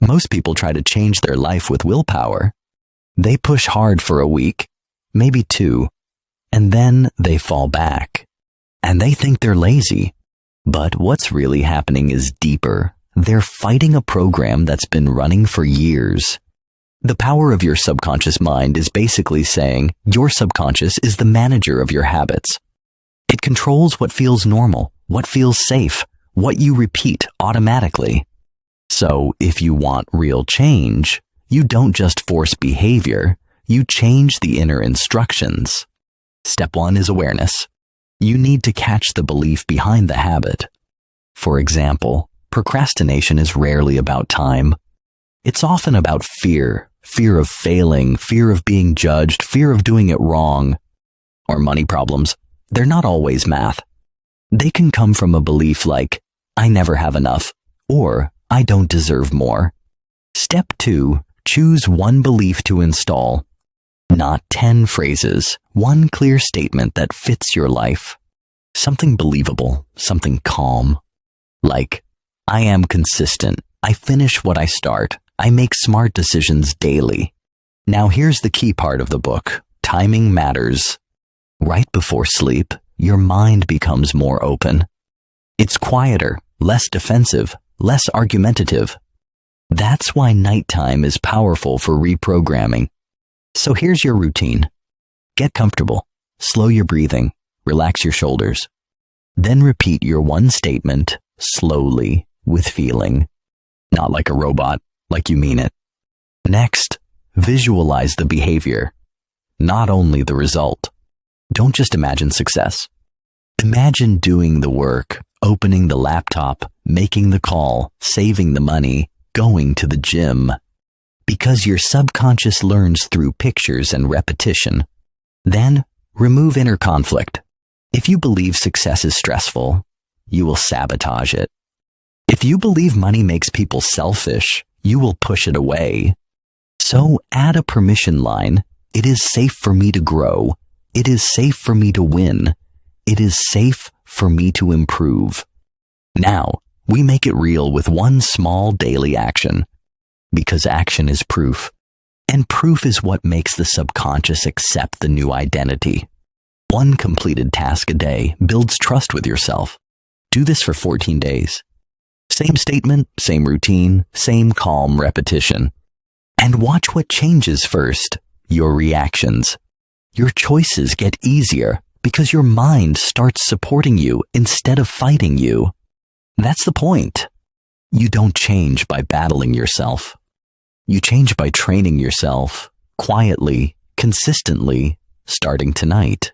Most people try to change their life with willpower. They push hard for a week, maybe 2, and then they fall back. And they think they're lazy. But what's really happening is deeper. They're fighting a program that's been running for years. The power of your subconscious mind is basically saying your subconscious is the manager of your habits. It controls what feels normal, what feels safe, what you repeat automatically. So if you want real change, you don't just force behavior, you change the inner instructions. Step 1 is awareness. You need to catch the belief behind the habit. For example, procrastination is rarely about time. It's often about fear of failing, fear of being judged, fear of doing it wrong. Or money problems. They're not always math. They can come from a belief like, I never have enough, or I don't deserve more. Step 2, choose one belief to install. Not 10 phrases, one clear statement that fits your life. Something believable, something calm. Like, I am consistent, I finish what I start, I make smart decisions daily. Now here's the key part of the book. Timing matters. Right before sleep, your mind becomes more open. It's quieter, less defensive, less argumentative. That's why nighttime is powerful for reprogramming. So here's your routine. Get comfortable, slow your breathing, relax your shoulders. Then repeat your one statement slowly with feeling. Not like a robot, like you mean it. Next, visualize the behavior, not only the result. Don't just imagine success. Imagine doing the work, opening the laptop, making the call, saving the money, going to the gym. Because your subconscious learns through pictures and repetition. Then, remove inner conflict. If you believe success is stressful, you will sabotage it. If you believe money makes people selfish, you will push it away. So add a permission line. It is safe for me to grow. It is safe for me to win. It is safe for me to improve. Now, we make it real with one small daily action. Because action is proof. And proof is what makes the subconscious accept the new identity. One completed task a day builds trust with yourself. Do this for 14 days. Same statement, same routine, same calm repetition. And watch what changes first, your reactions. Your choices get easier because your mind starts supporting you instead of fighting you. That's the point. You don't change by battling yourself. You change by training yourself, quietly, consistently, starting tonight.